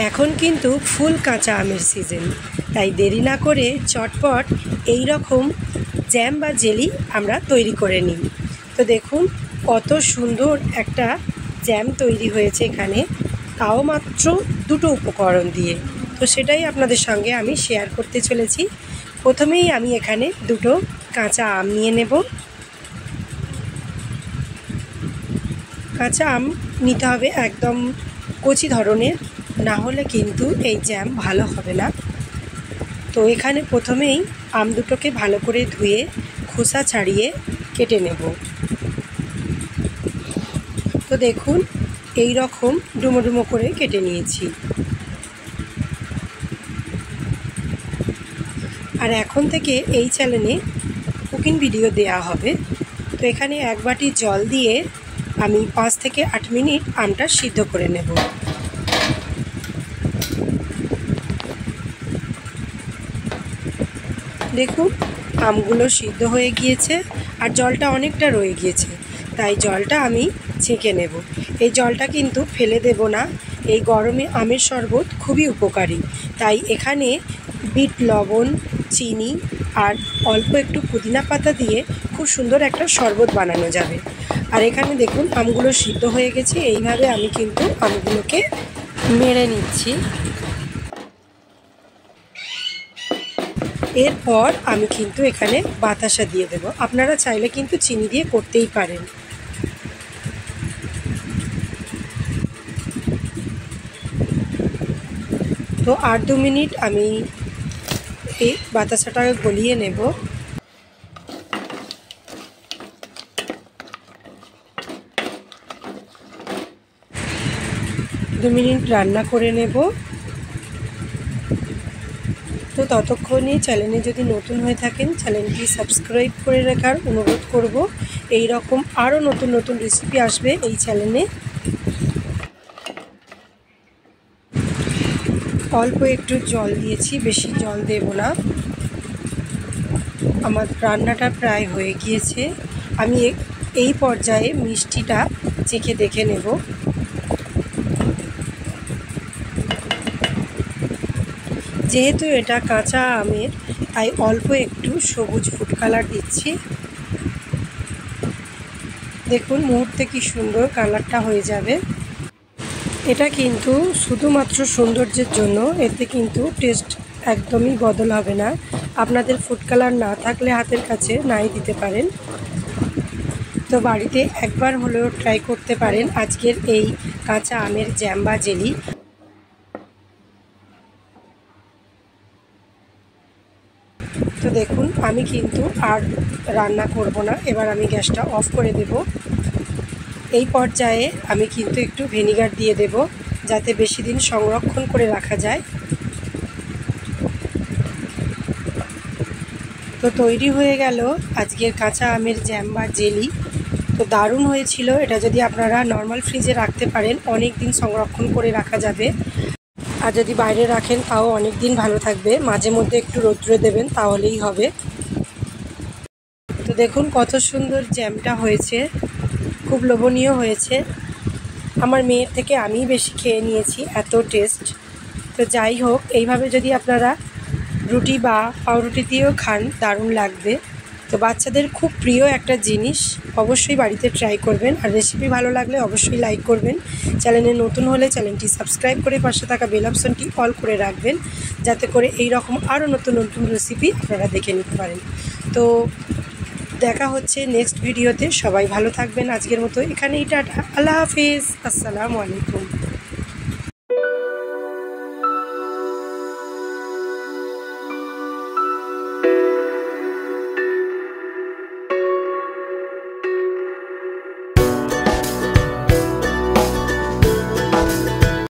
এখন কিন্তু ফুল কাঁচা আমের সিজন, তাই দেরি না করে চটপট এই রকম জ্যাম বা জেলি আমরা তৈরি করে নিই। তো দেখুন কত সুন্দর একটা জ্যাম তৈরি হয়েছে এখানে, তাও মাত্র দুটো উপকরণ দিয়ে। তো সেটাই আপনাদের সঙ্গে আমি শেয়ার করতে চলেছি। প্রথমেই আমি এখানে দুটো কাঁচা আম নিয়ে নেব। কাঁচা আম নিতে হবে একদম কচি ধরনের, না হলে কিন্তু এই জ্যাম ভালো হবে না। তো এখানে প্রথমেই আম দুটোকে ভালো করে ধুয়ে খোসা ছাড়িয়ে কেটে নেব। তো দেখুন এই রকম ডুমো ডুমো করে কেটে নিয়েছি। আর এখন থেকে এই চ্যানেলে কুকিং ভিডিও দেয়া হবে। তো এখানে 1 বাটি জল দিয়ে আমি 5 থেকে 8 মিনিট আমটা সিদ্ধ করে নেব। দেখুন আমগুলো সিদ্ধ হয়ে গিয়েছে আর জলটা অনেকটা রয়ে গিয়েছে, তাই জলটা আমি ছেঁকে নেব। এই জলটা কিন্তু ফেলে দেব না, এই গরমে আমের শরবত খুবই উপকারী। তাই এখানে বিট লবণ, চিনি আর অল্প একটু পুদিনা পাতা দিয়ে খুব সুন্দর একটা শরবত বানানো যাবে। আর এখানে দেখুন আমগুলো সিদ্ধ হয়ে গেছে, এইভাবে আমি কিন্তু আমগুলোকে মেরে নিচ্ছি। এরপর আমি কিন্তু এখানে বাতাসা দিয়ে দেব, আপনারা চাইলে কিন্তু চিনি দিয়ে করতেই পারেন। তো 8-2 মিনিট আমি এই বাতাসাটা গলিয়ে নেব। দু মিনিট রান্না করে নেব। তো ততক্ষণে চ্যানেলে যদি নতুন হয়ে থাকেন চ্যানেলটি সাবস্ক্রাইব করে রাখার অনুরোধ করব। এই রকম আরও নতুন নতুন রেসিপি আসবে এই চ্যানেলে। অল্প একটু জল দিয়েছি, বেশি জল দেব না। আমার রান্নাটা প্রায় হয়ে গিয়েছে। আমি এই পর্যায়ে মিষ্টিটা চেখে দেখে নেব। যেহেতু এটা কাঁচা আমের, তাই অল্প একটু সবুজ ফুড কালার দিচ্ছি। দেখুন মুহূর্তে কি সুন্দর কালারটা হয়ে যাবে। এটা কিন্তু শুধুমাত্র সৌন্দর্যের জন্য, এতে কিন্তু টেস্ট একদমই বদল হবে না। আপনাদের ফুড কালার না থাকলে হাতের কাছে নাই দিতে পারেন। তো বাড়িতে একবার হলেও ট্রাই করতে পারেন আজকের এই কাঁচা আমের জ্যাম বা জেলি। তো দেখুন আমি কিন্তু আর রান্না করব না, এবার আমি গ্যাসটা অফ করে দেব। এই পর্যায়ে আমি কিন্তু একটু ভিনিগার দিয়ে দেব, যাতে বেশি দিন সংরক্ষণ করে রাখা যায়। তো তৈরি হয়ে গেল আজকের কাঁচা আমের জ্যাম বা জেলি। তো দারুণ হয়েছিল। এটা যদি আপনারা নর্মাল ফ্রিজে রাখতে পারেন অনেক দিন সংরক্ষণ করে রাখা যাবে, আর যদি বাইরে রাখেন তাও অনেক দিন ভালো থাকবে। মাঝে মধ্যে একটু রৌদ্রে দেবেন, তাহলেই হবে। তো দেখুন কত সুন্দর জ্যামটা হয়েছে, খুব লোভনীয় হয়েছে। আমার মেয়ের থেকে আমি বেশি খেয়ে নিয়েছি, এত টেস্ট। তো যাই হোক, এইভাবে যদি আপনারা রুটি বা পাউরুটি দিয়েও খান দারুণ লাগবে। তো বাচ্চাদের খুব প্রিয় একটা জিনিস, অবশ্যই বাড়িতে ট্রাই করবেন। আর রেসিপি ভালো লাগলে অবশ্যই লাইক করবেন। চ্যানেলে নতুন হলে চ্যানেলটি সাবস্ক্রাইব করে পাশে থাকা বেল অপশনটি অল করে রাখবেন, যাতে করে এই রকম আরও নতুন নতুন রেসিপি আপনারা দেখে নিতে পারেন। তো দেখা হচ্ছে নেক্সট ভিডিওতে। সবাই ভালো থাকবেন। আজকের মতো এখানেই টাটা, আল্লাহ হাফিজ, আসসালামু আলাইকুম।